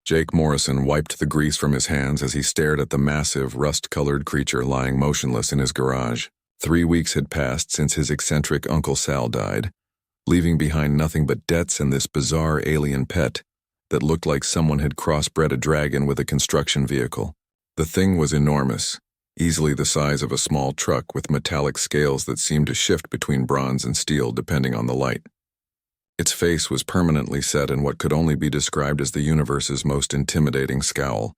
Jake Morrison wiped the grease from his hands as he stared at the massive, rust-colored creature lying motionless in his garage. 3 weeks had passed since his eccentric Uncle Sal died, leaving behind nothing but debts and this bizarre alien pet that looked like someone had crossbred a dragon with a construction vehicle. The thing was enormous, easily the size of a small truck with metallic scales that seemed to shift between bronze and steel depending on the light. Its face was permanently set in what could only be described as the universe's most intimidating scowl.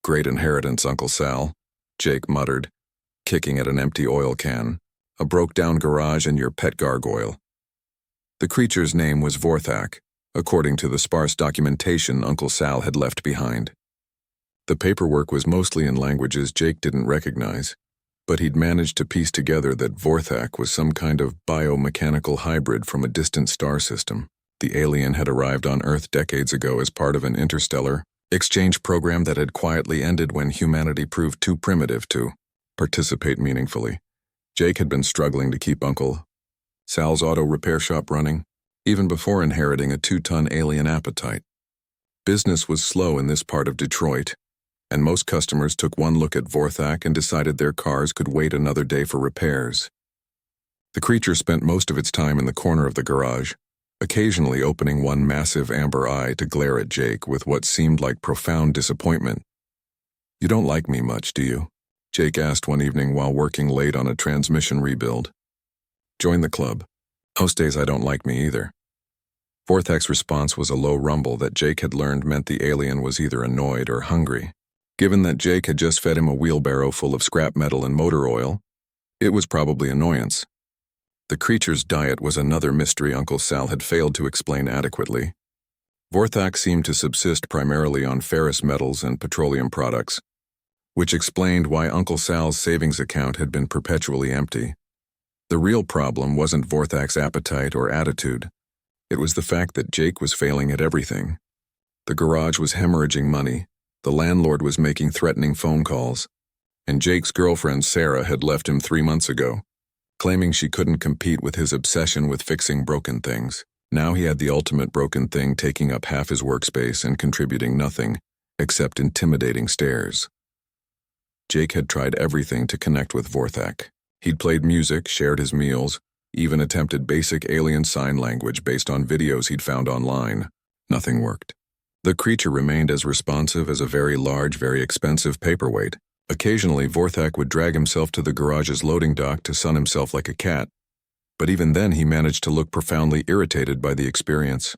"Great inheritance, Uncle Sal," Jake muttered, kicking at an empty oil can, "a broke-down garage and your pet gargoyle." The creature's name was Vorthak, according to the sparse documentation Uncle Sal had left behind. The paperwork was mostly in languages Jake didn't recognize, but he'd managed to piece together that Vorthak was some kind of biomechanical hybrid from a distant star system. The alien had arrived on Earth decades ago as part of an interstellar exchange program that had quietly ended when humanity proved too primitive to participate meaningfully. Jake had been struggling to keep Uncle Sal's auto repair shop running, even before inheriting a 2-ton alien appetite. Business was slow in this part of Detroit, and most customers took one look at Vorthak and decided their cars could wait another day for repairs. The creature spent most of its time in the corner of the garage, occasionally opening one massive amber eye to glare at Jake with what seemed like profound disappointment. "You don't like me much, do you?" Jake asked one evening while working late on a transmission rebuild. "Join the club. Most days I don't like me either." Vorthak's response was a low rumble that Jake had learned meant the alien was either annoyed or hungry. Given that Jake had just fed him a wheelbarrow full of scrap metal and motor oil, it was probably annoyance. The creature's diet was another mystery Uncle Sal had failed to explain adequately. Vorthak seemed to subsist primarily on ferrous metals and petroleum products, which explained why Uncle Sal's savings account had been perpetually empty. The real problem wasn't Vorthak's appetite or attitude. It was the fact that Jake was failing at everything. The garage was hemorrhaging money, the landlord was making threatening phone calls, and Jake's girlfriend Sarah had left him 3 months ago, claiming she couldn't compete with his obsession with fixing broken things. Now he had the ultimate broken thing taking up half his workspace and contributing nothing, except intimidating stares. Jake had tried everything to connect with Vorthak. He'd played music, shared his meals, even attempted basic alien sign language based on videos he'd found online. Nothing worked. The creature remained as responsive as a very large, very expensive paperweight. Occasionally, Vorthak would drag himself to the garage's loading dock to sun himself like a cat, but even then he managed to look profoundly irritated by the experience.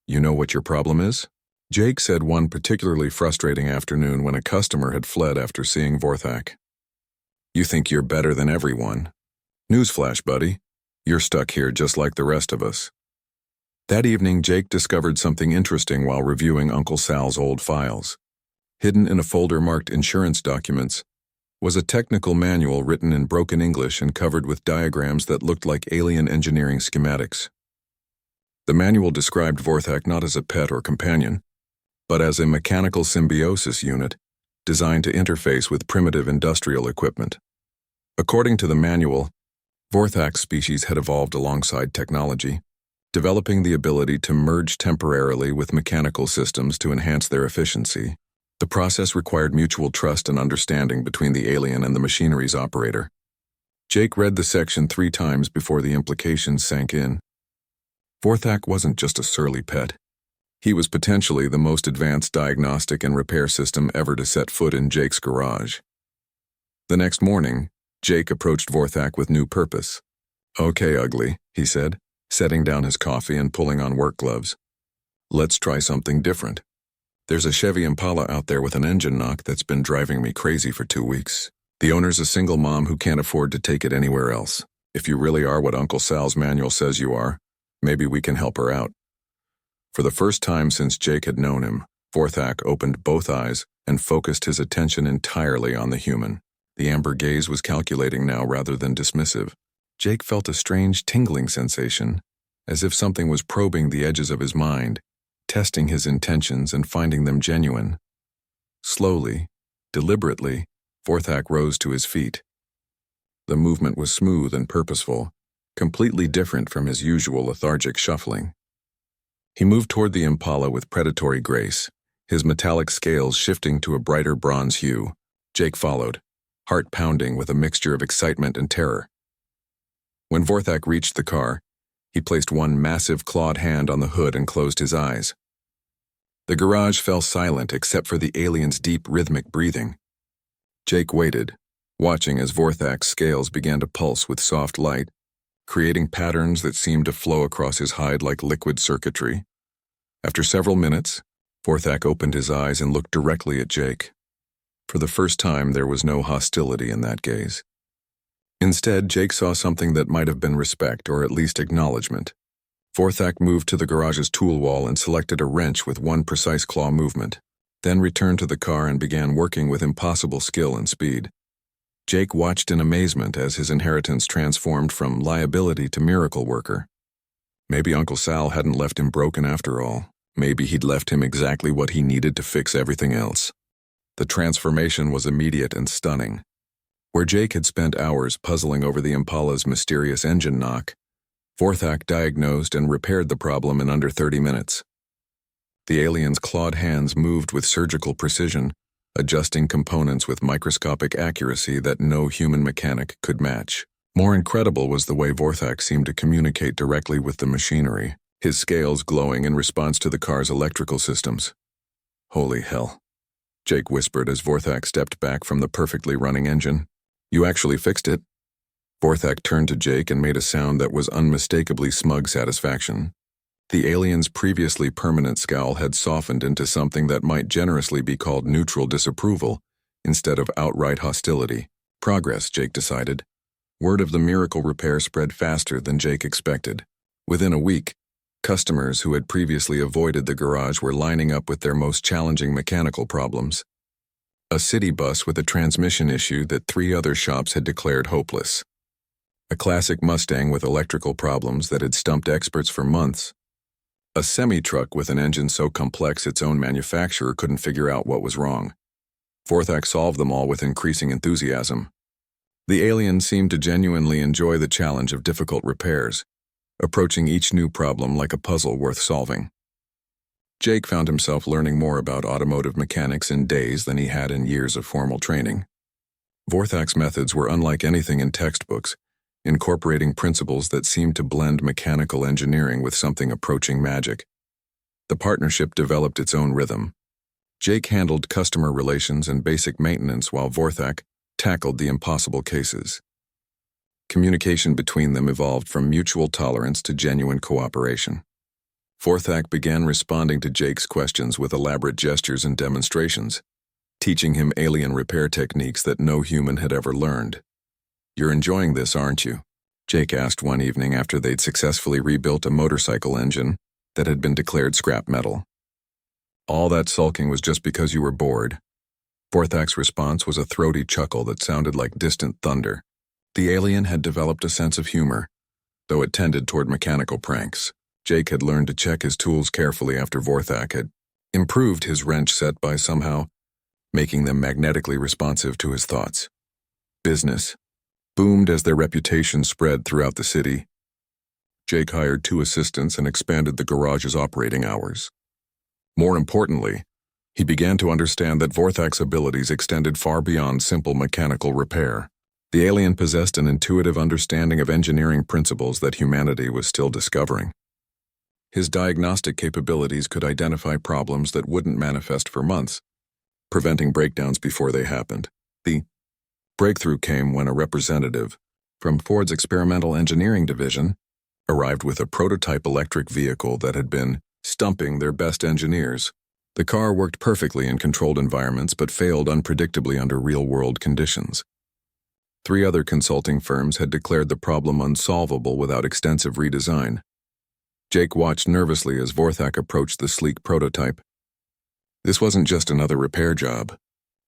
"You know what your problem is?" Jake said one particularly frustrating afternoon when a customer had fled after seeing Vorthak. "You think you're better than everyone. Newsflash, buddy. You're stuck here just like the rest of us." That evening, Jake discovered something interesting while reviewing Uncle Sal's old files. Hidden in a folder marked insurance documents was a technical manual written in broken English and covered with diagrams that looked like alien engineering schematics. The manual described Vorthak not as a pet or companion, but as a mechanical symbiosis unit designed to interface with primitive industrial equipment. According to the manual, Vorthak's species had evolved alongside technology, developing the ability to merge temporarily with mechanical systems to enhance their efficiency. The process required mutual trust and understanding between the alien and the machinery's operator. Jake read the section 3 times before the implications sank in. Vorthak wasn't just a surly pet. He was potentially the most advanced diagnostic and repair system ever to set foot in Jake's garage. The next morning, Jake approached Vorthak with new purpose. "Okay, ugly," he said, setting down his coffee and pulling on work gloves. "Let's try something different. There's a Chevy Impala out there with an engine knock that's been driving me crazy for 2 weeks. The owner's a single mom who can't afford to take it anywhere else. If you really are what Uncle Sal's manual says you are, maybe we can help her out." For the first time since Jake had known him, Vorthak opened both eyes and focused his attention entirely on the human. The amber gaze was calculating now rather than dismissive. Jake felt a strange tingling sensation, as if something was probing the edges of his mind, testing his intentions and finding them genuine. Slowly, deliberately, Vorthak rose to his feet. The movement was smooth and purposeful, completely different from his usual lethargic shuffling. He moved toward the Impala with predatory grace, his metallic scales shifting to a brighter bronze hue. Jake followed, heart pounding with a mixture of excitement and terror. When Vorthak reached the car, he placed one massive clawed hand on the hood and closed his eyes. The garage fell silent except for the alien's deep rhythmic breathing. Jake waited, watching as Vorthak's scales began to pulse with soft light, creating patterns that seemed to flow across his hide like liquid circuitry. After several minutes, Vorthak opened his eyes and looked directly at Jake. For the first time, there was no hostility in that gaze. Instead, Jake saw something that might have been respect or at least acknowledgement. Vorthak moved to the garage's tool wall and selected a wrench with one precise claw movement, then returned to the car and began working with impossible skill and speed. Jake watched in amazement as his inheritance transformed from liability to miracle worker. Maybe Uncle Sal hadn't left him broken after all. Maybe he'd left him exactly what he needed to fix everything else. The transformation was immediate and stunning. Where Jake had spent hours puzzling over the Impala's mysterious engine knock, Vorthak diagnosed and repaired the problem in under 30 minutes. The alien's clawed hands moved with surgical precision, adjusting components with microscopic accuracy that no human mechanic could match. More incredible was the way Vorthak seemed to communicate directly with the machinery, his scales glowing in response to the car's electrical systems. "Holy hell," Jake whispered as Vorthak stepped back from the perfectly running engine. "You actually fixed it." Vorthak turned to Jake and made a sound that was unmistakably smug satisfaction. The alien's previously permanent scowl had softened into something that might generously be called neutral disapproval instead of outright hostility. Progress, Jake decided. Word of the miracle repair spread faster than Jake expected. Within a week, customers who had previously avoided the garage were lining up with their most challenging mechanical problems. A city bus with a transmission issue that 3 other shops had declared hopeless. A classic Mustang with electrical problems that had stumped experts for months. A semi-truck with an engine so complex its own manufacturer couldn't figure out what was wrong. Vorthak solved them all with increasing enthusiasm. The alien seemed to genuinely enjoy the challenge of difficult repairs, approaching each new problem like a puzzle worth solving. Jake found himself learning more about automotive mechanics in days than he had in years of formal training. Vorthak's methods were unlike anything in textbooks, incorporating principles that seemed to blend mechanical engineering with something approaching magic. The partnership developed its own rhythm. Jake handled customer relations and basic maintenance while Vorthak tackled the impossible cases. Communication between them evolved from mutual tolerance to genuine cooperation. Vorthak began responding to Jake's questions with elaborate gestures and demonstrations, teaching him alien repair techniques that no human had ever learned. "You're enjoying this, aren't you?" Jake asked one evening after they'd successfully rebuilt a motorcycle engine that had been declared scrap metal. "All that sulking was just because you were bored." Vorthak's response was a throaty chuckle that sounded like distant thunder. The alien had developed a sense of humor, though it tended toward mechanical pranks. Jake had learned to check his tools carefully after Vorthak had improved his wrench set by somehow making them magnetically responsive to his thoughts. Business boomed as their reputation spread throughout the city. Jake hired 2 assistants and expanded the garage's operating hours. More importantly, he began to understand that Vorthak's abilities extended far beyond simple mechanical repair. The alien possessed an intuitive understanding of engineering principles that humanity was still discovering. His diagnostic capabilities could identify problems that wouldn't manifest for months, preventing breakdowns before they happened. The breakthrough came when a representative from Ford's experimental engineering division arrived with a prototype electric vehicle that had been stumping their best engineers. The car worked perfectly in controlled environments but failed unpredictably under real-world conditions. 3 other consulting firms had declared the problem unsolvable without extensive redesign. Jake watched nervously as Vorthak approached the sleek prototype. This wasn't just another repair job.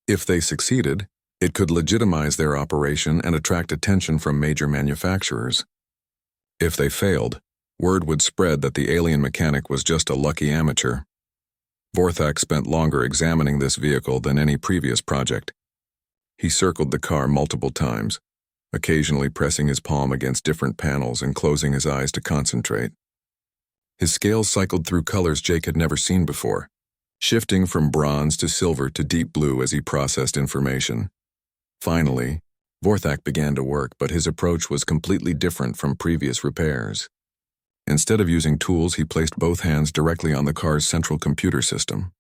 If they succeeded, it could legitimize their operation and attract attention from major manufacturers. If they failed, word would spread that the alien mechanic was just a lucky amateur. Vorthak spent longer examining this vehicle than any previous project. He circled the car multiple times, occasionally pressing his palm against different panels and closing his eyes to concentrate. His scales cycled through colors Jake had never seen before, shifting from bronze to silver to deep blue as he processed information. Finally, Vorthak began to work, but his approach was completely different from previous repairs. Instead of using tools, he placed both hands directly on the car's central computer system.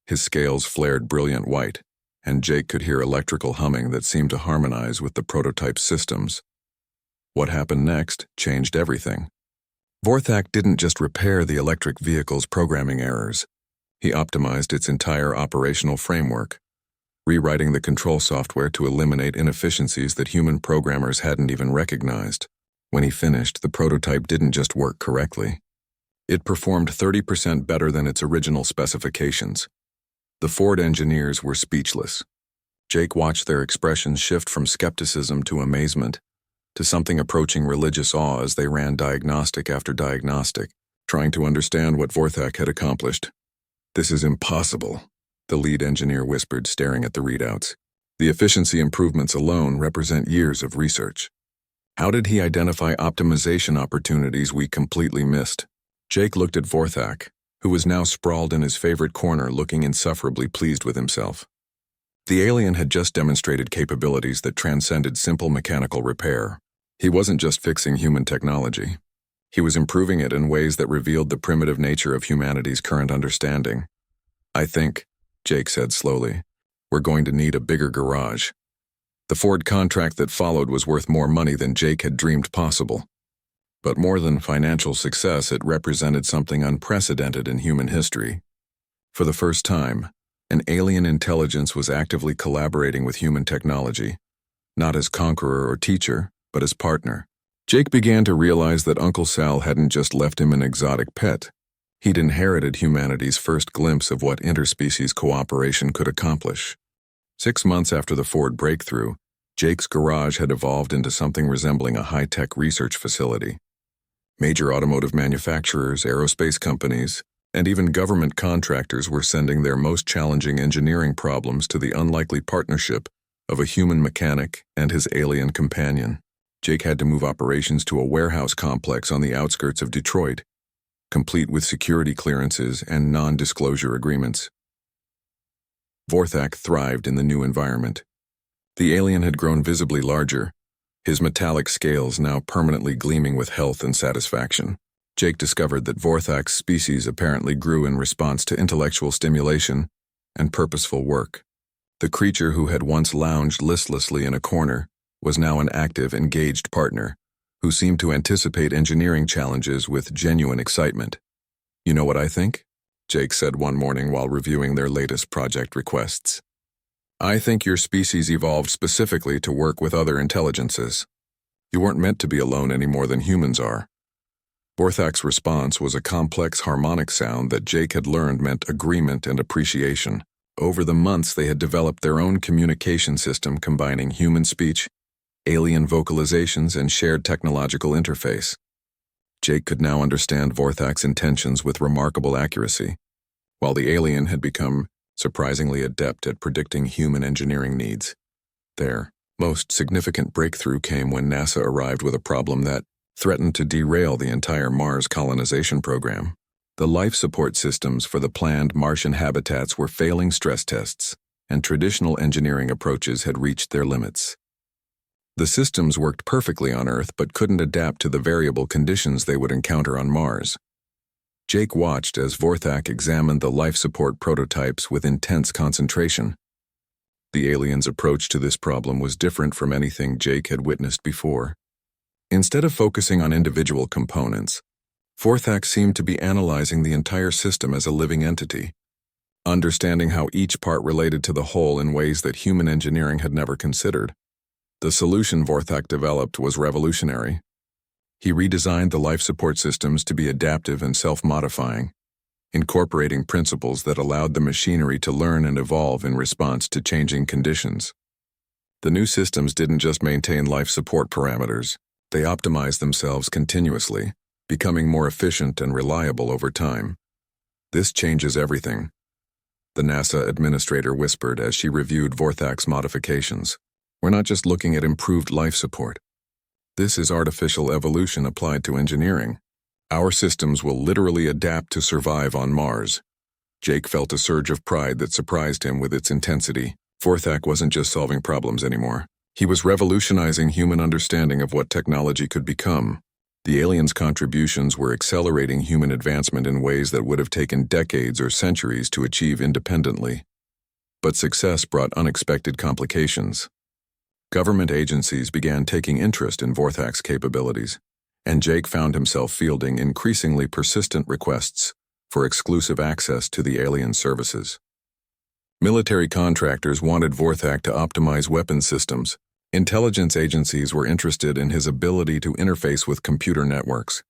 His scales flared brilliant white, and Jake could hear electrical humming that seemed to harmonize with the prototype's systems. What happened next changed everything. Vorthak didn't just repair the electric vehicle's programming errors. He optimized its entire operational framework, rewriting the control software to eliminate inefficiencies that human programmers hadn't even recognized. When he finished, the prototype didn't just work correctly. It performed 30% better than its original specifications. The Ford engineers were speechless. Jake watched their expressions shift from skepticism to amazement, to something approaching religious awe as they ran diagnostic after diagnostic, trying to understand what Vorthak had accomplished. "This is impossible," the lead engineer whispered, staring at the readouts. "The efficiency improvements alone represent years of research. How did he identify optimization opportunities we completely missed?" Jake looked at Vorthak, who was now sprawled in his favorite corner, looking insufferably pleased with himself. The alien had just demonstrated capabilities that transcended simple mechanical repair. He wasn't just fixing human technology. He was improving it in ways that revealed the primitive nature of humanity's current understanding. "I think," Jake said slowly, "we're going to need a bigger garage." The Ford contract that followed was worth more money than Jake had dreamed possible. But more than financial success, it represented something unprecedented in human history. For the first time, an alien intelligence was actively collaborating with human technology, not as conqueror or teacher, but as partner. Jake began to realize that Uncle Sal hadn't just left him an exotic pet. He'd inherited humanity's first glimpse of what interspecies cooperation could accomplish. 6 months after the Ford breakthrough, Jake's garage had evolved into something resembling a high-tech research facility. Major automotive manufacturers, aerospace companies, and even government contractors were sending their most challenging engineering problems to the unlikely partnership of a human mechanic and his alien companion. Jake had to move operations to a warehouse complex on the outskirts of Detroit, complete with security clearances and non-disclosure agreements. Vorthak thrived in the new environment. The alien had grown visibly larger, his metallic scales now permanently gleaming with health and satisfaction. Jake discovered that Vorthak's species apparently grew in response to intellectual stimulation and purposeful work. The creature who had once lounged listlessly in a corner was now an active, engaged partner who seemed to anticipate engineering challenges with genuine excitement. "You know what I think?" Jake said one morning while reviewing their latest project requests. "I think your species evolved specifically to work with other intelligences. You weren't meant to be alone any more than humans are." Vorthak's response was a complex harmonic sound that Jake had learned meant agreement and appreciation. Over the months, they had developed their own communication system combining human speech, alien vocalizations, and shared technological interface. Jake could now understand Vorthak's intentions with remarkable accuracy, while the alien had become surprisingly adept at predicting human engineering needs. Their most significant breakthrough came when NASA arrived with a problem that threatened to derail the entire Mars colonization program. The life support systems for the planned Martian habitats were failing stress tests, and traditional engineering approaches had reached their limits. The systems worked perfectly on Earth but couldn't adapt to the variable conditions they would encounter on Mars. Jake watched as Vorthak examined the life support prototypes with intense concentration. The alien's approach to this problem was different from anything Jake had witnessed before. Instead of focusing on individual components, Vorthak seemed to be analyzing the entire system as a living entity, understanding how each part related to the whole in ways that human engineering had never considered. The solution Vorthak developed was revolutionary. He redesigned the life support systems to be adaptive and self-modifying, incorporating principles that allowed the machinery to learn and evolve in response to changing conditions. The new systems didn't just maintain life support parameters, they optimized themselves continuously, becoming more efficient and reliable over time. "This changes everything," the NASA administrator whispered as she reviewed Vorthak's modifications. "We're not just looking at improved life support. This is artificial evolution applied to engineering. Our systems will literally adapt to survive on Mars." Jake felt a surge of pride that surprised him with its intensity. Vorthak wasn't just solving problems anymore. He was revolutionizing human understanding of what technology could become. The aliens' contributions were accelerating human advancement in ways that would have taken decades or centuries to achieve independently. But success brought unexpected complications. Government agencies began taking interest in Vorthak's capabilities, and Jake found himself fielding increasingly persistent requests for exclusive access to the alien services. Military contractors wanted Vorthak to optimize weapons systems. Intelligence agencies were interested in his ability to interface with computer networks.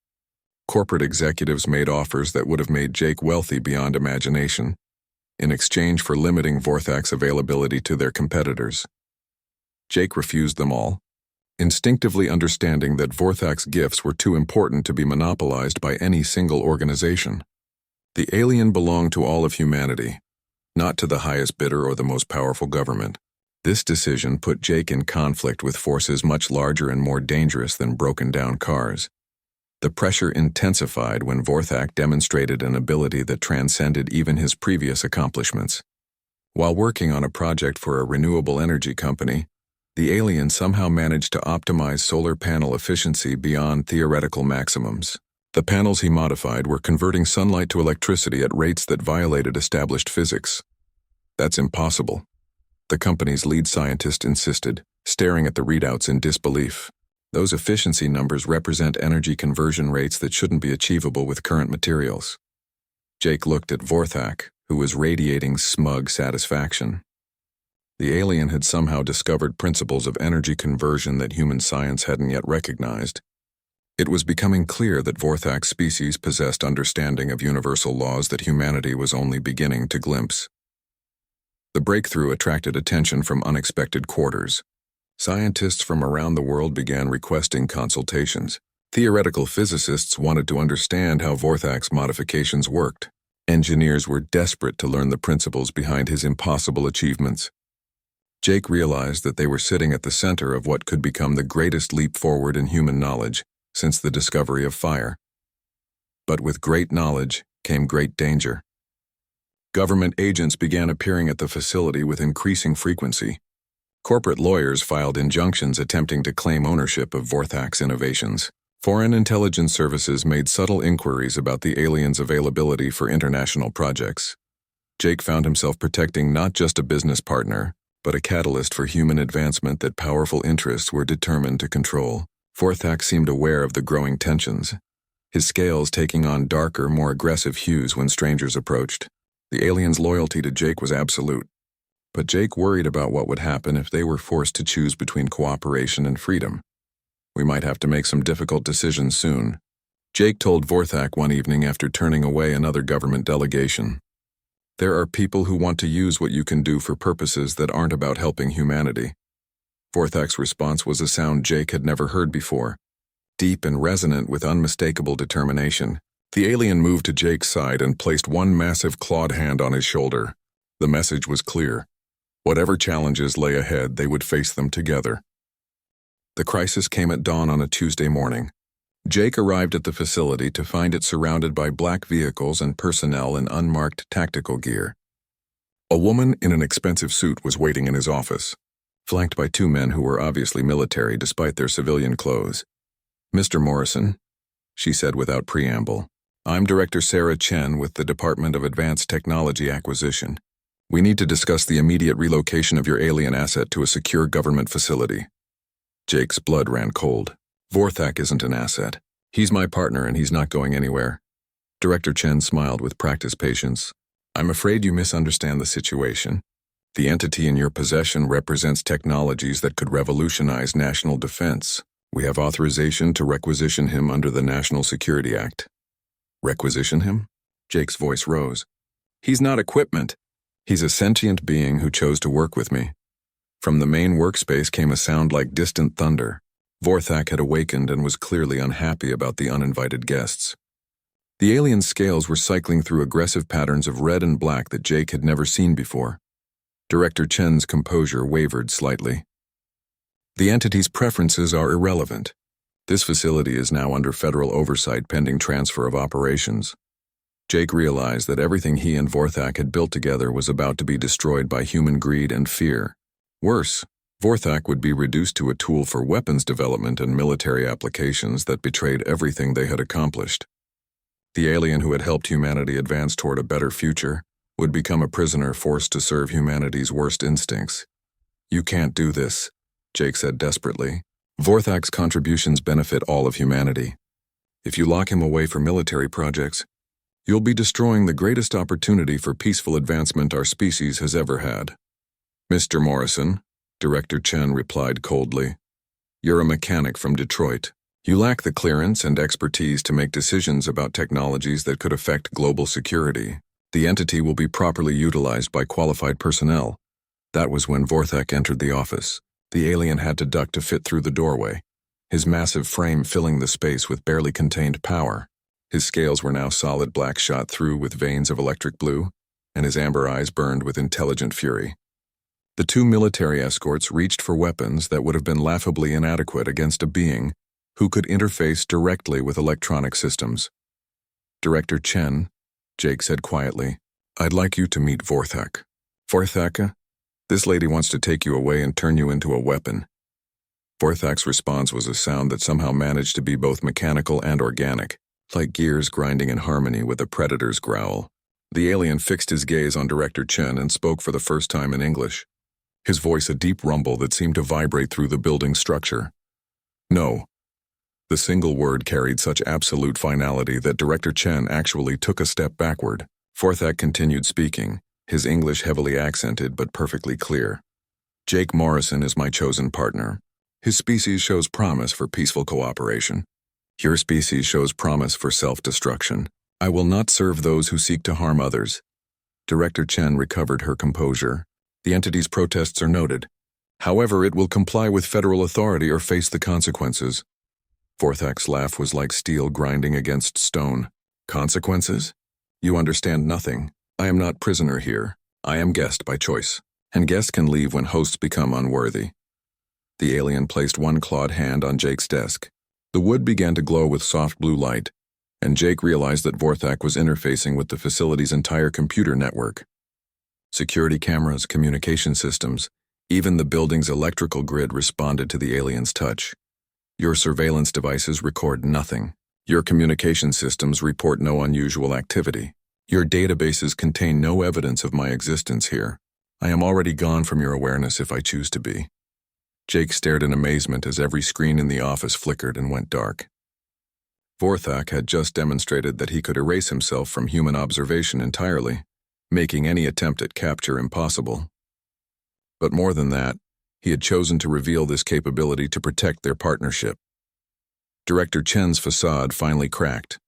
Corporate executives made offers that would have made Jake wealthy beyond imagination, in exchange for limiting Vorthak's availability to their competitors. Jake refused them all, instinctively understanding that Vorthak's gifts were too important to be monopolized by any single organization. The alien belonged to all of humanity, not to the highest bidder or the most powerful government. This decision put Jake in conflict with forces much larger and more dangerous than broken-down cars. The pressure intensified when Vorthak demonstrated an ability that transcended even his previous accomplishments. While working on a project for a renewable energy company, the alien somehow managed to optimize solar panel efficiency beyond theoretical maximums. The panels he modified were converting sunlight to electricity at rates that violated established physics. That's impossible, the company's lead scientist insisted, staring at the readouts in disbelief. Those efficiency numbers represent energy conversion rates that shouldn't be achievable with current materials. Jake looked at Vorthak, who was radiating smug satisfaction. The alien had somehow discovered principles of energy conversion that human science hadn't yet recognized. It was becoming clear that Vorthak's species possessed understanding of universal laws that humanity was only beginning to glimpse. The breakthrough attracted attention from unexpected quarters. Scientists from around the world began requesting consultations. Theoretical physicists wanted to understand how Vorthak's modifications worked. Engineers were desperate to learn the principles behind his impossible achievements. Jake realized that they were sitting at the center of what could become the greatest leap forward in human knowledge since the discovery of fire. But with great knowledge came great danger. Government agents began appearing at the facility with increasing frequency. Corporate lawyers filed injunctions attempting to claim ownership of Vorthak's innovations. Foreign intelligence services made subtle inquiries about the alien's availability for international projects. Jake found himself protecting not just a business partner, but a catalyst for human advancement that powerful interests were determined to control. Vorthak seemed aware of the growing tensions, his scales taking on darker, more aggressive hues when strangers approached. The alien's loyalty to Jake was absolute, but Jake worried about what would happen if they were forced to choose between cooperation and freedom. We might have to make some difficult decisions soon, Jake told Vorthak one evening after turning away another government delegation. There are people who want to use what you can do for purposes that aren't about helping humanity. Vorthak's response was a sound Jake had never heard before, deep and resonant with unmistakable determination. The alien moved to Jake's side and placed one massive clawed hand on his shoulder. The message was clear. Whatever challenges lay ahead, they would face them together. The crisis came at dawn on a Tuesday morning. Jake arrived at the facility to find it surrounded by black vehicles and personnel in unmarked tactical gear. A woman in an expensive suit was waiting in his office, flanked by two men who were obviously military despite their civilian clothes. "Mr. Morrison," she said without preamble, "I'm Director Sarah Chen with the Department of Advanced Technology Acquisition. We need to discuss the immediate relocation of your alien asset to a secure government facility." Jake's blood ran cold. Vorthak isn't an asset. He's my partner and he's not going anywhere. Director Chen smiled with practiced patience. "I'm afraid you misunderstand the situation. The entity in your possession represents technologies that could revolutionize national defense. We have authorization to requisition him under the National Security Act." "Requisition him?" Jake's voice rose. "He's not equipment. He's a sentient being who chose to work with me." From the main workspace came a sound like distant thunder. Vorthak had awakened and was clearly unhappy about the uninvited guests. The alien's scales were cycling through aggressive patterns of red and black that Jake had never seen before. Director Chen's composure wavered slightly. "The entity's preferences are irrelevant. This facility is now under federal oversight pending transfer of operations. Jake realized that everything he and Vorthak had built together was about to be destroyed by human greed and fear. Worse, Vorthak would be reduced to a tool for weapons development and military applications that betrayed everything they had accomplished. The alien who had helped humanity advance toward a better future would become a prisoner forced to serve humanity's worst instincts. "You can't do this," Jake said desperately. "Vorthak's contributions benefit all of humanity. If you lock him away for military projects, you'll be destroying the greatest opportunity for peaceful advancement our species has ever had." "Mr. Morrison," Director Chen replied coldly, "you're a mechanic from Detroit. You lack the clearance and expertise to make decisions about technologies that could affect global security. The entity will be properly utilized by qualified personnel." That was when Vorthak entered the office. The alien had to duck to fit through the doorway, his massive frame filling the space with barely contained power. His scales were now solid black shot through with veins of electric blue, and his amber eyes burned with intelligent fury. The two military escorts reached for weapons that would have been laughably inadequate against a being who could interface directly with electronic systems. "Director Chen," Jake said quietly, "I'd like you to meet Vorthak." "Vorthak? This lady wants to take you away and turn you into a weapon." Vorthak's response was a sound that somehow managed to be both mechanical and organic, like gears grinding in harmony with a predator's growl. The alien fixed his gaze on Director Chen and spoke for the first time in English, his voice a deep rumble that seemed to vibrate through the building's structure. "No." The single word carried such absolute finality that Director Chen actually took a step backward. Vorthak continued speaking, his English heavily accented but perfectly clear. "Jake Morrison is my chosen partner. His species shows promise for peaceful cooperation. Your species shows promise for self-destruction. I will not serve those who seek to harm others." Director Chen recovered her composure. "The entity's protests are noted. However, it will comply with federal authority or face the consequences." Vorthak's laugh was like steel grinding against stone. "Consequences? You understand nothing. I am not prisoner here. I am guest by choice, and guests can leave when hosts become unworthy." The alien placed one clawed hand on Jake's desk. The wood began to glow with soft blue light, and Jake realized that Vorthak was interfacing with the facility's entire computer network. Security cameras, communication systems, even the building's electrical grid responded to the alien's touch. "Your surveillance devices record nothing. Your communication systems report no unusual activity. Your databases contain no evidence of my existence here. I am already gone from your awareness if I choose to be." Jake stared in amazement as every screen in the office flickered and went dark. Vorthak had just demonstrated that he could erase himself from human observation entirely, making any attempt at capture impossible. But more than that, he had chosen to reveal this capability to protect their partnership. Director Chen's facade finally cracked.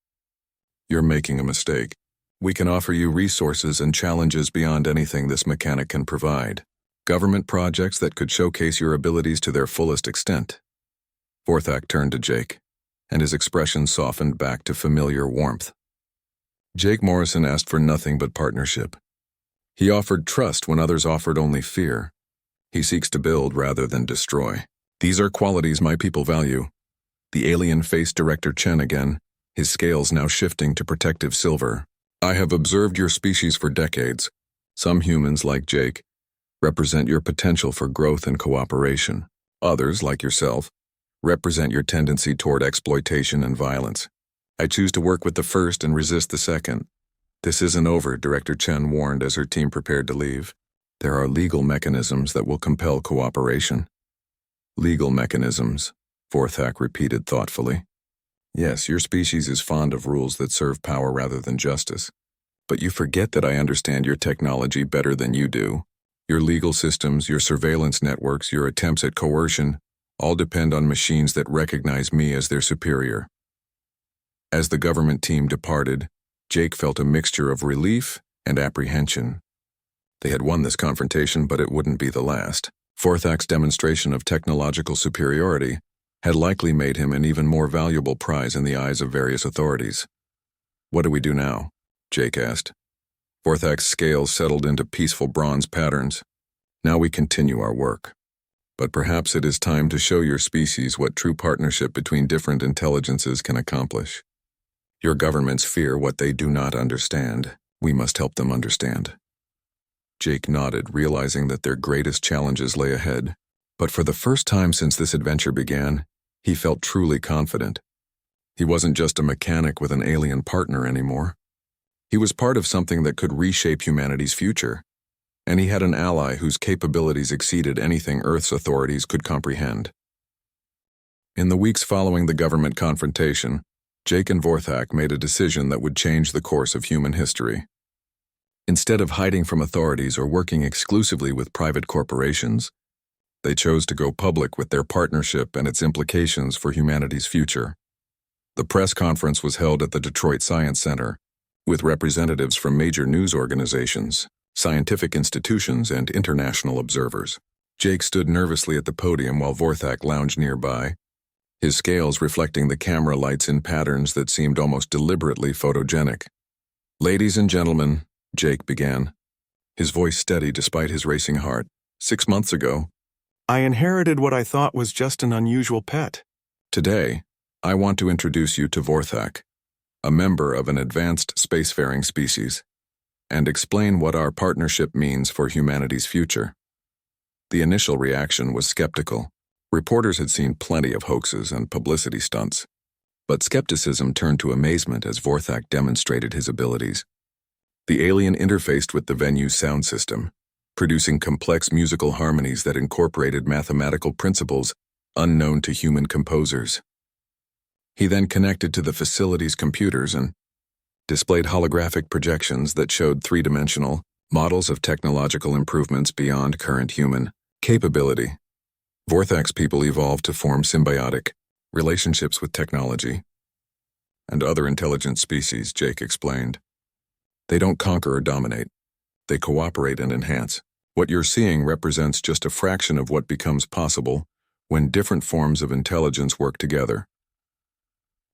"You're making a mistake. We can offer you resources and challenges beyond anything this mechanic can provide. Government projects that could showcase your abilities to their fullest extent." Vorthak turned to Jake, and his expression softened back to familiar warmth. Jake Morrison asked for nothing but partnership. He offered trust when others offered only fear. He seeks to build rather than destroy. These are qualities my people value. The alien faced Director Chen again, his scales now shifting to protective silver. "I have observed your species for decades. Some humans, like Jake, represent your potential for growth and cooperation. Others, like yourself, represent your tendency toward exploitation and violence. I choose to work with the first and resist the second." "This isn't over," Director Chen warned as her team prepared to leave. "There are legal mechanisms that will compel cooperation." "Legal mechanisms," Vorthak repeated thoughtfully. "Yes, your species is fond of rules that serve power rather than justice. But you forget that I understand your technology better than you do. Your legal systems, your surveillance networks, your attempts at coercion, all depend on machines that recognize me as their superior." As the government team departed, Jake felt a mixture of relief and apprehension. They had won this confrontation, but it wouldn't be the last. Vorthak's demonstration of technological superiority had likely made him an even more valuable prize in the eyes of various authorities. "What do we do now?" Jake asked. Vorthak's scales settled into peaceful bronze patterns. "Now we continue our work. But perhaps it is time to show your species what true partnership between different intelligences can accomplish." Your governments fear what they do not understand. We must help them understand. Jake nodded, realizing that their greatest challenges lay ahead. But for the first time since this adventure began, he felt truly confident. He wasn't just a mechanic with an alien partner anymore. He was part of something that could reshape humanity's future, and he had an ally whose capabilities exceeded anything Earth's authorities could comprehend. In the weeks following the government confrontation, Jake and Vorthak made a decision that would change the course of human history. Instead of hiding from authorities or working exclusively with private corporations, they chose to go public with their partnership and its implications for humanity's future. The press conference was held at the Detroit Science Center, with representatives from major news organizations, scientific institutions, and international observers. Jake stood nervously at the podium while Vorthak lounged nearby, his scales reflecting the camera lights in patterns that seemed almost deliberately photogenic. "Ladies and gentlemen," Jake began, his voice steady despite his racing heart. "6 months ago, I inherited what I thought was just an unusual pet. Today, I want to introduce you to Vorthak, a member of an advanced spacefaring species, and explain what our partnership means for humanity's future." The initial reaction was skeptical. Reporters had seen plenty of hoaxes and publicity stunts, but skepticism turned to amazement as Vorthak demonstrated his abilities. The alien interfaced with the venue's sound system, producing complex musical harmonies that incorporated mathematical principles unknown to human composers. He then connected to the facility's computers and displayed holographic projections that showed three-dimensional models of technological improvements beyond current human capability. Vorthak's people evolved to form symbiotic relationships with technology and other intelligent species, Jake explained. They don't conquer or dominate. They cooperate and enhance. What you're seeing represents just a fraction of what becomes possible when different forms of intelligence work together.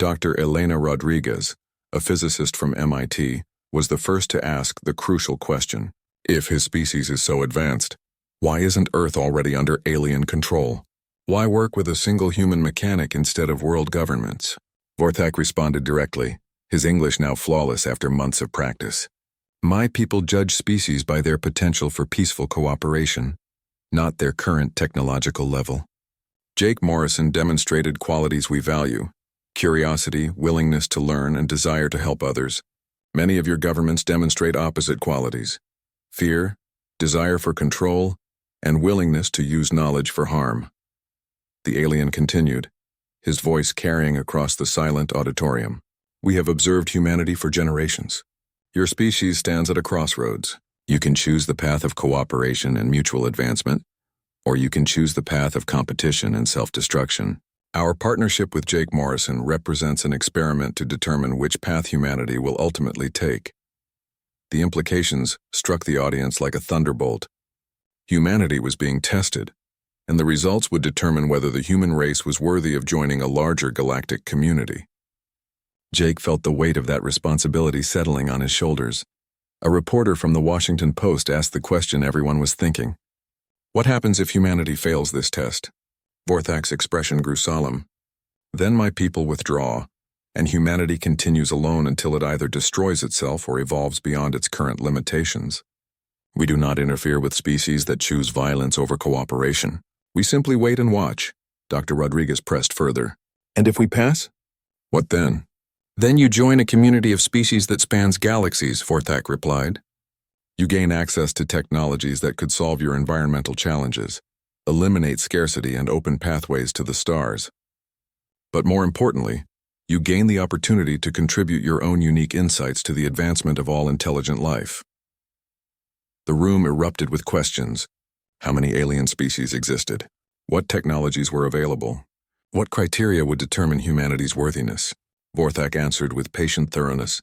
Dr. Elena Rodriguez, a physicist from MIT, was the first to ask the crucial question: if his species is so advanced, why isn't Earth already under alien control? Why work with a single human mechanic instead of world governments? Vorthak responded directly, his English now flawless after months of practice. "My people judge species by their potential for peaceful cooperation, not their current technological level." Jake Morrison demonstrated qualities we value: curiosity, willingness to learn, and desire to help others. Many of your governments demonstrate opposite qualities: fear, desire for control, and willingness to use knowledge for harm. The alien continued, his voice carrying across the silent auditorium. "We have observed humanity for generations. Your species stands at a crossroads. You can choose the path of cooperation and mutual advancement, or you can choose the path of competition and self-destruction. Our partnership with Jake Morrison represents an experiment to determine which path humanity will ultimately take." The implications struck the audience like a thunderbolt. Humanity was being tested, and the results would determine whether the human race was worthy of joining a larger galactic community. Jake felt the weight of that responsibility settling on his shoulders. A reporter from the Washington Post asked the question everyone was thinking: "What happens if humanity fails this test?" Vorthak's expression grew solemn. "Then my people withdraw, and humanity continues alone until it either destroys itself or evolves beyond its current limitations. We do not interfere with species that choose violence over cooperation. We simply wait and watch," Dr. Rodriguez pressed further. "And if we pass? What then?" "Then you join a community of species that spans galaxies," Vorthak replied. "You gain access to technologies that could solve your environmental challenges, eliminate scarcity, and open pathways to the stars. But more importantly, you gain the opportunity to contribute your own unique insights to the advancement of all intelligent life." The room erupted with questions. How many alien species existed? What technologies were available? What criteria would determine humanity's worthiness? Vorthak answered with patient thoroughness,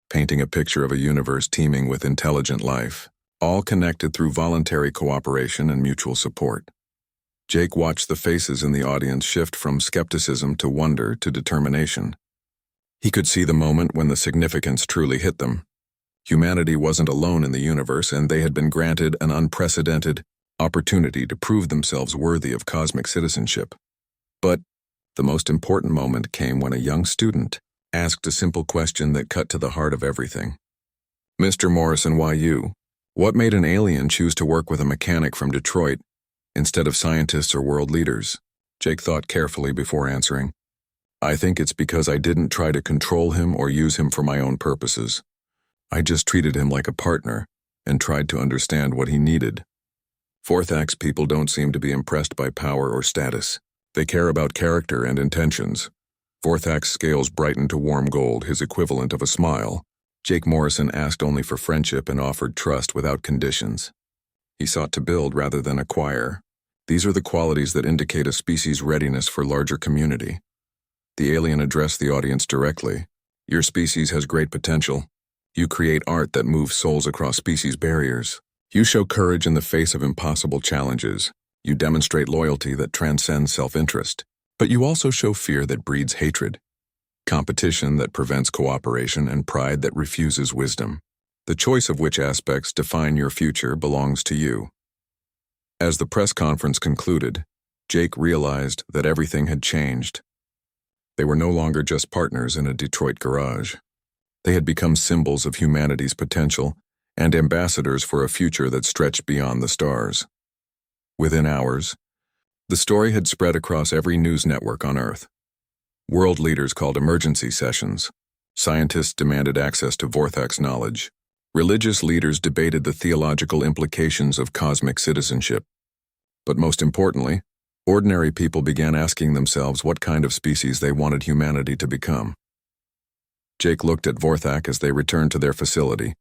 painting a picture of a universe teeming with intelligent life, all connected through voluntary cooperation and mutual support. Jake watched the faces in the audience shift from skepticism to wonder to determination. He could see the moment when the significance truly hit them. Humanity wasn't alone in the universe, and they had been granted an unprecedented opportunity to prove themselves worthy of cosmic citizenship. But the most important moment came when a young student, asked a simple question that cut to the heart of everything. "Mr. Morrison, why you? What made an alien choose to work with a mechanic from Detroit instead of scientists or world leaders?" Jake thought carefully before answering. "I think it's because I didn't try to control him or use him for my own purposes. I just treated him like a partner and tried to understand what he needed." Vorthak's people don't seem to be impressed by power or status. They care about character and intentions. Vorthak's scales brightened to warm gold, his equivalent of a smile. Jake Morrison asked only for friendship and offered trust without conditions. He sought to build rather than acquire. These are the qualities that indicate a species' readiness for larger community. The alien addressed the audience directly. "Your species has great potential. You create art that moves souls across species barriers. You show courage in the face of impossible challenges. You demonstrate loyalty that transcends self-interest. But you also show fear that breeds hatred, competition that prevents cooperation, and pride that refuses wisdom. The choice of which aspects define your future belongs to you." As the press conference concluded, Jake realized that everything had changed. They were no longer just partners in a Detroit garage. They had become symbols of humanity's potential and ambassadors for a future that stretched beyond the stars. Within hours, the story had spread across every news network on Earth. World leaders called emergency sessions. Scientists demanded access to Vorthak's knowledge. Religious leaders debated the theological implications of cosmic citizenship. But most importantly, ordinary people began asking themselves what kind of species they wanted humanity to become. Jake looked at Vorthak as they returned to their facility,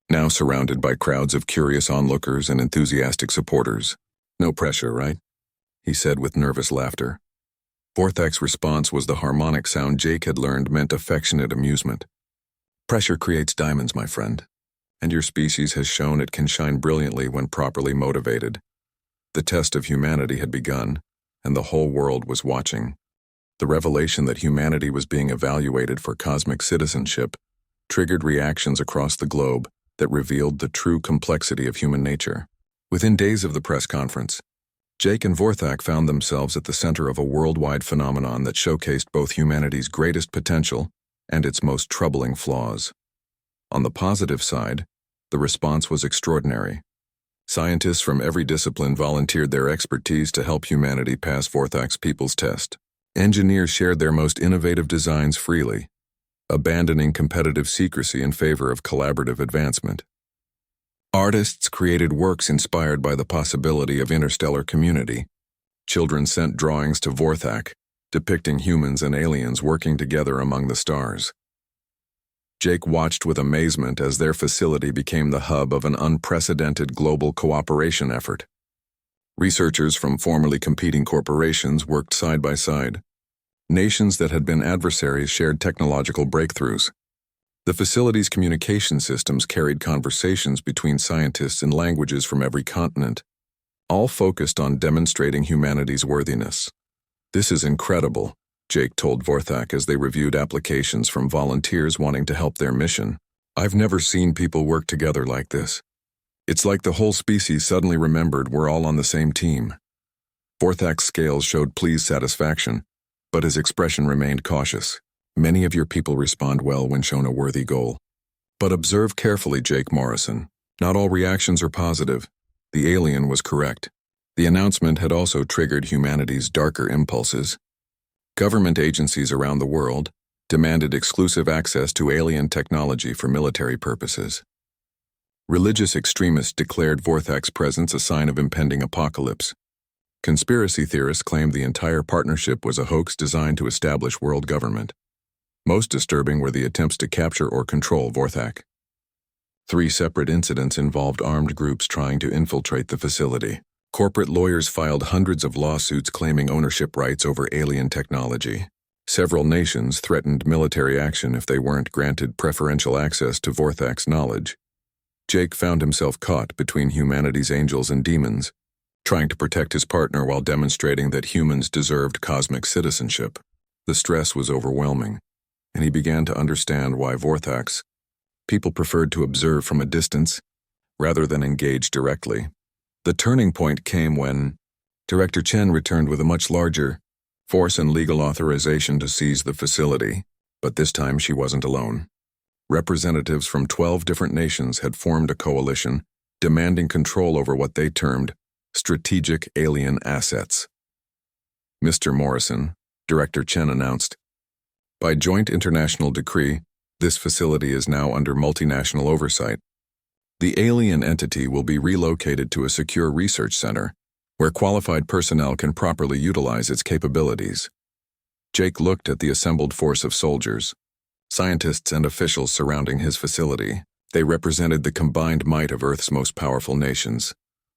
now surrounded by crowds of curious onlookers and enthusiastic supporters. "No pressure, right?" he said with nervous laughter. Vorthak's response was the harmonic sound Jake had learned meant affectionate amusement. "Pressure creates diamonds, my friend, and your species has shown it can shine brilliantly when properly motivated." The test of humanity had begun, and the whole world was watching. The revelation that humanity was being evaluated for cosmic citizenship triggered reactions across the globe that revealed the true complexity of human nature. Within days of the press conference, Jake and Vorthak found themselves at the center of a worldwide phenomenon that showcased both humanity's greatest potential and its most troubling flaws. On the positive side, the response was extraordinary. Scientists from every discipline volunteered their expertise to help humanity pass Vorthak's people's test. Engineers shared their most innovative designs freely, abandoning competitive secrecy in favor of collaborative advancement. Artists created works inspired by the possibility of interstellar community. Children sent drawings to Vorthak, depicting humans and aliens working together among the stars. Jake watched with amazement as their facility became the hub of an unprecedented global cooperation effort. Researchers from formerly competing corporations worked side by side. Nations that had been adversaries shared technological breakthroughs. The facility's communication systems carried conversations between scientists in languages from every continent, all focused on demonstrating humanity's worthiness. "This is incredible," Jake told Vorthak as they reviewed applications from volunteers wanting to help their mission. "I've never seen people work together like this. It's like the whole species suddenly remembered we're all on the same team." Vorthak's scales showed pleased satisfaction, but his expression remained cautious. "Many of your people respond well when shown a worthy goal. But observe carefully, Jake Morrison. Not all reactions are positive. The alien was correct." The announcement had also triggered humanity's darker impulses. Government agencies around the world demanded exclusive access to alien technology for military purposes. Religious extremists declared Vorthak's presence a sign of impending apocalypse. Conspiracy theorists claimed the entire partnership was a hoax designed to establish world government. Most disturbing were the attempts to capture or control Vorthak. 3 separate incidents involved armed groups trying to infiltrate the facility. Corporate lawyers filed hundreds of lawsuits claiming ownership rights over alien technology. Several nations threatened military action if they weren't granted preferential access to Vorthak's knowledge. Jake found himself caught between humanity's angels and demons, trying to protect his partner while demonstrating that humans deserved cosmic citizenship. The stress was overwhelming, and he began to understand why Vorthak's people preferred to observe from a distance rather than engage directly. The turning point came when Director Chen returned with a much larger force and legal authorization to seize the facility. But this time she wasn't alone. Representatives from 12 different nations had formed a coalition, demanding control over what they termed strategic alien assets. Mr. Morrison, Director Chen announced, "By joint international decree, this facility is now under multinational oversight. The alien entity will be relocated to a secure research center, where qualified personnel can properly utilize its capabilities." Jake looked at the assembled force of soldiers, scientists and officials surrounding his facility. They represented the combined might of Earth's most powerful nations,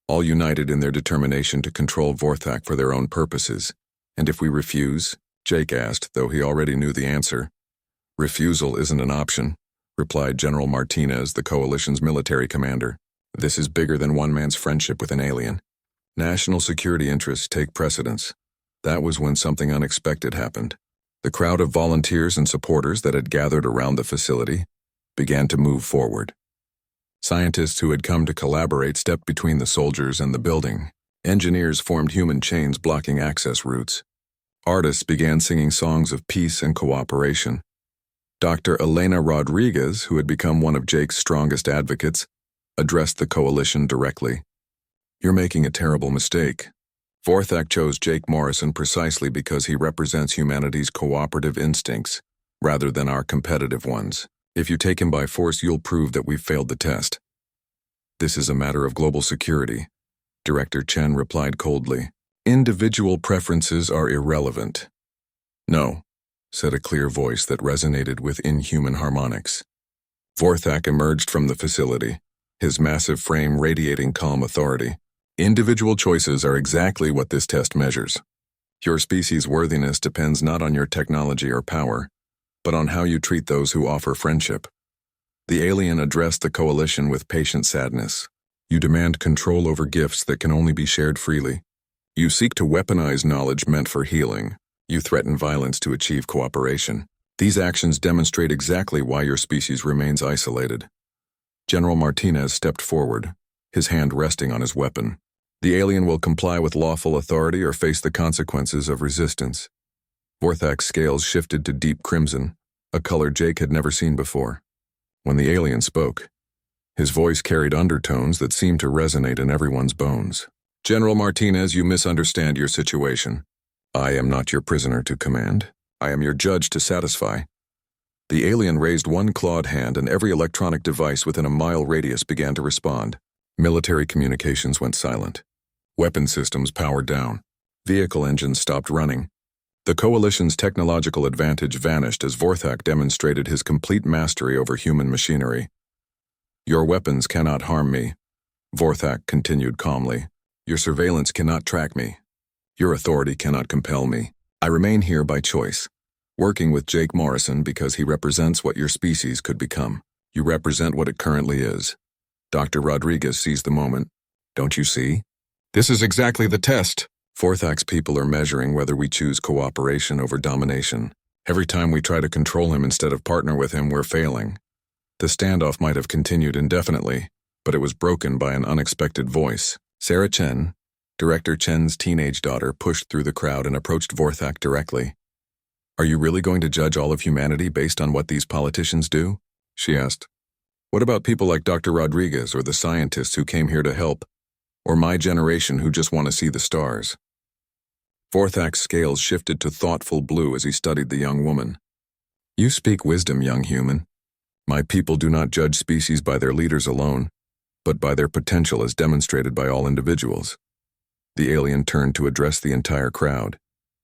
all united in their determination to control Vorthak for their own purposes. "And if we refuse?" Jake asked, though he already knew the answer. "Refusal isn't an option," replied General Martinez, the coalition's military commander. "This is bigger than one man's friendship with an alien. National security interests take precedence." That was when something unexpected happened. The crowd of volunteers and supporters that had gathered around the facility began to move forward. Scientists who had come to collaborate stepped between the soldiers and the building. Engineers formed human chains blocking access routes. Artists began singing songs of peace and cooperation. Dr. Elena Rodriguez, who had become one of Jake's strongest advocates, addressed the coalition directly. "You're making a terrible mistake. Vorthak chose Jake Morrison precisely because he represents humanity's cooperative instincts, rather than our competitive ones. If you take him by force, you'll prove that we've failed the test." "This is a matter of global security," Director Chen replied coldly. "Individual preferences are irrelevant." "No," said a clear voice that resonated with inhuman harmonics. Vorthak emerged from the facility, his massive frame radiating calm authority. "Individual choices are exactly what this test measures. Your species' worthiness depends not on your technology or power, but on how you treat those who offer friendship." The alien addressed the coalition with patient sadness. "You demand control over gifts that can only be shared freely. You seek to weaponize knowledge meant for healing. You threaten violence to achieve cooperation. These actions demonstrate exactly why your species remains isolated." General Martinez stepped forward, his hand resting on his weapon. "The alien will comply with lawful authority or face the consequences of resistance." Vorthak's scales shifted to deep crimson, a color Jake had never seen before. When the alien spoke, his voice carried undertones that seemed to resonate in everyone's bones. "General Martinez, you misunderstand your situation. I am not your prisoner to command. I am your judge to satisfy." The alien raised one clawed hand and every electronic device within a mile radius began to respond. Military communications went silent. Weapon systems powered down. Vehicle engines stopped running. The coalition's technological advantage vanished as Vorthak demonstrated his complete mastery over human machinery. "Your weapons cannot harm me," Vorthak continued calmly. "Your surveillance cannot track me. Your authority cannot compel me. I remain here by choice, working with Jake Morrison because he represents what your species could become. You represent what it currently is." Dr. Rodriguez seized the moment. "Don't you see? This is exactly the test. Vorthak's people are measuring whether we choose cooperation over domination. Every time we try to control him instead of partner with him, we're failing." The standoff might have continued indefinitely, but it was broken by an unexpected voice. Sarah Chen, Director Chen's teenage daughter, pushed through the crowd and approached Vorthak directly. "Are you really going to judge all of humanity based on what these politicians do?" she asked. "What about people like Dr. Rodriguez or the scientists who came here to help? Or my generation who just want to see the stars?" Vorthak's scales shifted to thoughtful blue as he studied the young woman. "You speak wisdom, young human. My people do not judge species by their leaders alone, but by their potential as demonstrated by all individuals." The alien turned to address the entire crowd,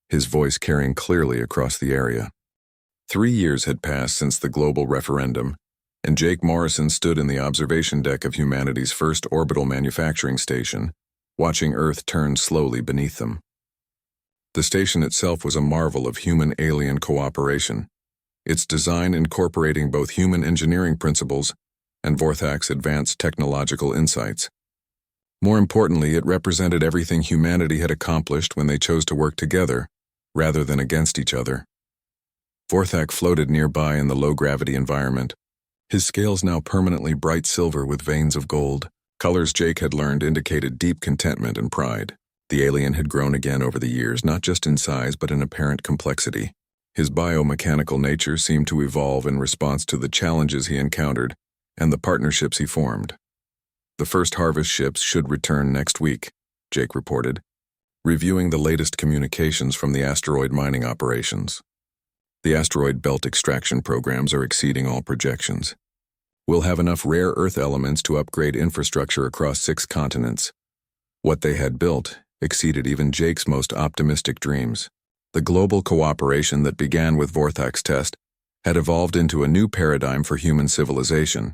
his voice carrying clearly across the area. 3 years had passed since the global referendum, and Jake Morrison stood in the observation deck of humanity's first orbital manufacturing station, watching Earth turn slowly beneath them. The station itself was a marvel of human-alien cooperation, its design incorporating both human engineering principles and Vorthak's advanced technological insights. More importantly, it represented everything humanity had accomplished when they chose to work together, rather than against each other. Vorthak floated nearby in the low-gravity environment, his scales now permanently bright silver with veins of gold. Colors Jake had learned indicated deep contentment and pride. The alien had grown again over the years, not just in size but in apparent complexity. His biomechanical nature seemed to evolve in response to the challenges he encountered and the partnerships he formed. The first harvest ships should return next week, Jake reported, reviewing the latest communications from the asteroid mining operations. The asteroid belt extraction programs are exceeding all projections. We'll have enough rare earth elements to upgrade infrastructure across 6 continents. What they had built exceeded even Jake's most optimistic dreams. The global cooperation that began with Vorthak's test had evolved into a new paradigm for human civilization.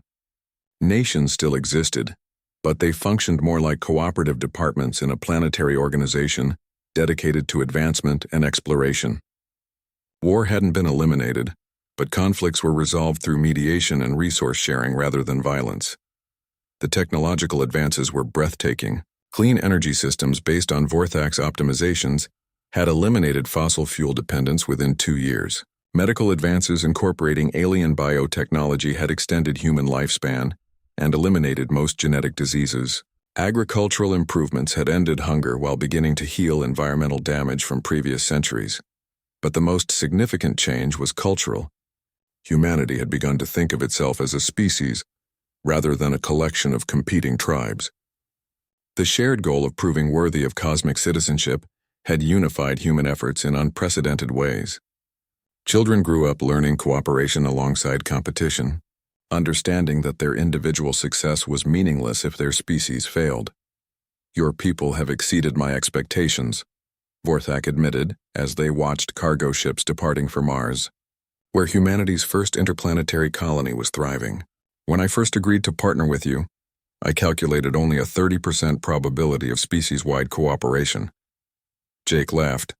Nations still existed, but they functioned more like cooperative departments in a planetary organization dedicated to advancement and exploration. War hadn't been eliminated, but conflicts were resolved through mediation and resource sharing rather than violence. The technological advances were breathtaking. Clean energy systems based on Vorthak's optimizations had eliminated fossil fuel dependence within 2 years. Medical advances incorporating alien biotechnology had extended human lifespan and eliminated most genetic diseases. Agricultural improvements had ended hunger while beginning to heal environmental damage from previous centuries. But the most significant change was cultural. Humanity had begun to think of itself as a species rather than a collection of competing tribes. The shared goal of proving worthy of cosmic citizenship had unified human efforts in unprecedented ways. Children grew up learning cooperation alongside competition, understanding that their individual success was meaningless if their species failed. "Your people have exceeded my expectations," Vorthak admitted as they watched cargo ships departing for Mars, where humanity's first interplanetary colony was thriving. "When I first agreed to partner with you, I calculated only a 30% probability of species-wide cooperation." Jake laughed,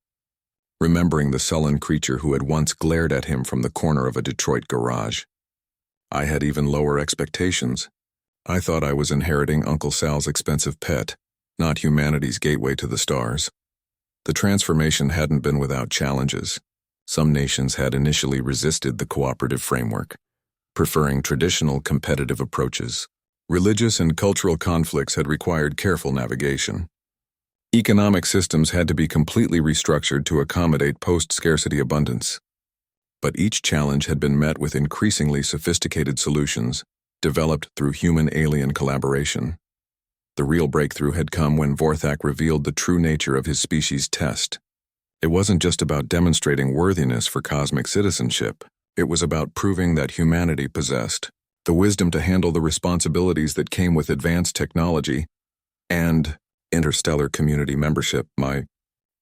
remembering the sullen creature who had once glared at him from the corner of a Detroit garage. "I had even lower expectations. I thought I was inheriting Uncle Sal's expensive pet, not humanity's gateway to the stars." The transformation hadn't been without challenges. Some nations had initially resisted the cooperative framework, preferring traditional competitive approaches. Religious and cultural conflicts had required careful navigation. Economic systems had to be completely restructured to accommodate post-scarcity abundance. But each challenge had been met with increasingly sophisticated solutions, developed through human-alien collaboration. The real breakthrough had come when Vorthak revealed the true nature of his species' test. It wasn't just about demonstrating worthiness for cosmic citizenship. It was about proving that humanity possessed the wisdom to handle the responsibilities that came with advanced technology and interstellar community membership. "My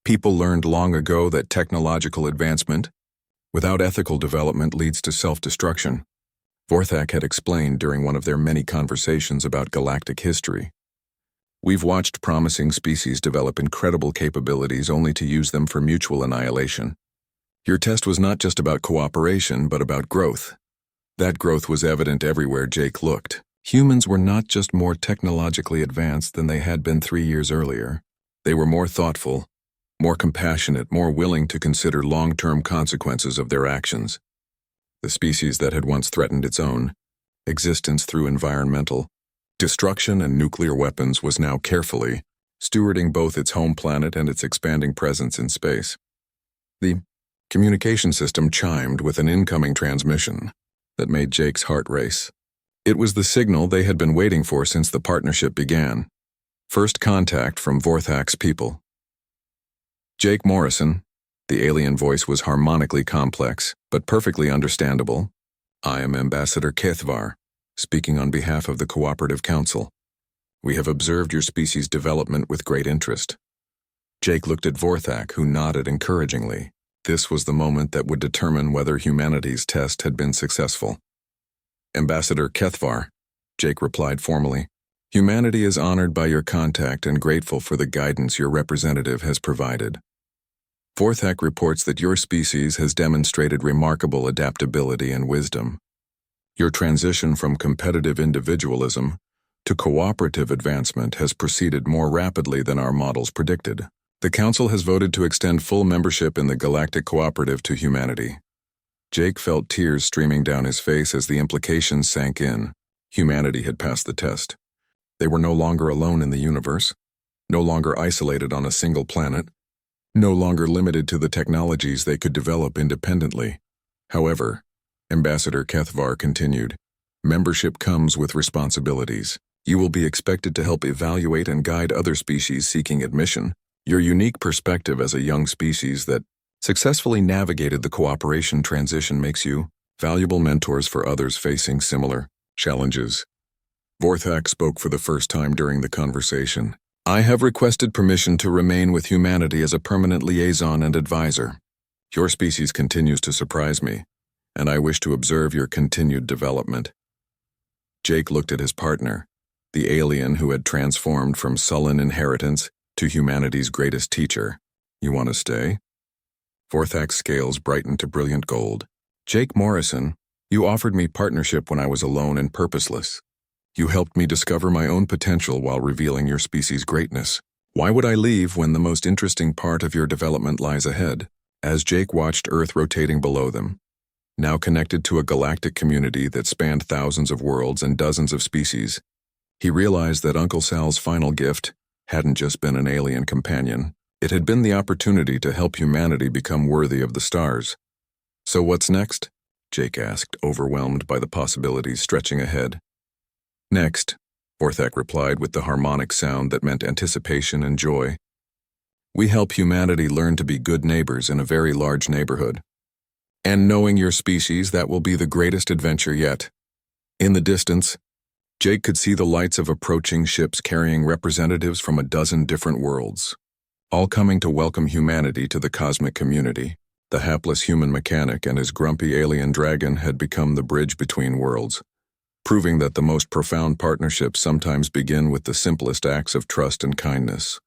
people learned long ago that technological advancement without ethical development leads to self-destruction," Vorthak had explained during one of their many conversations about galactic history. "We've watched promising species develop incredible capabilities only to use them for mutual annihilation. Your test was not just about cooperation, but about growth." That growth was evident everywhere Jake looked. Humans were not just more technologically advanced than they had been 3 years earlier. They were more thoughtful, more compassionate, more willing to consider long-term consequences of their actions. The species that had once threatened its own existence through environmental destruction and nuclear weapons was now carefully stewarding both its home planet and its expanding presence in space. The communication system chimed with an incoming transmission that made Jake's heart race. It was the signal they had been waiting for since the partnership began. First contact from Vorthak's people. "Jake Morrison," the alien voice was harmonically complex, but perfectly understandable. "I am Ambassador Kethvar, speaking on behalf of the Cooperative Council. We have observed your species' development with great interest." Jake looked at Vorthak, who nodded encouragingly. This was the moment that would determine whether humanity's test had been successful. "Ambassador Kethvar," Jake replied formally. "Humanity is honored by your contact and grateful for the guidance your representative has provided. Vorthak reports that your species has demonstrated remarkable adaptability and wisdom. Your transition from competitive individualism to cooperative advancement has proceeded more rapidly than our models predicted. The Council has voted to extend full membership in the Galactic Cooperative to humanity." Jake felt tears streaming down his face as the implications sank in. Humanity had passed the test. They were no longer alone in the universe, no longer isolated on a single planet, no longer limited to the technologies they could develop independently. However, Ambassador Kethvar continued, membership comes with responsibilities. You will be expected to help evaluate and guide other species seeking admission. Your unique perspective as a young species that successfully navigated the cooperation transition makes you valuable mentors for others facing similar challenges. Vorthak spoke for the first time during the conversation. I have requested permission to remain with humanity as a permanent liaison and advisor. Your species continues to surprise me, and I wish to observe your continued development. Jake looked at his partner, the alien who had transformed from sullen inheritance to humanity's greatest teacher. You want to stay? Vorthak's scales brightened to brilliant gold. Jake Morrison, you offered me partnership when I was alone and purposeless. You helped me discover my own potential while revealing your species' greatness. Why would I leave when the most interesting part of your development lies ahead? As Jake watched Earth rotating below them, now connected to a galactic community that spanned thousands of worlds and dozens of species, he realized that Uncle Sal's final gift hadn't just been an alien companion. It had been the opportunity to help humanity become worthy of the stars. So what's next? Jake asked, overwhelmed by the possibilities stretching ahead. Next, Vorthak replied with the harmonic sound that meant anticipation and joy. We help humanity learn to be good neighbors in a very large neighborhood. And knowing your species, that will be the greatest adventure yet. In the distance, Jake could see the lights of approaching ships carrying representatives from a dozen different worlds, all coming to welcome humanity to the cosmic community. The hapless human mechanic and his grumpy alien dragon had become the bridge between worlds, proving that the most profound partnerships sometimes begin with the simplest acts of trust and kindness.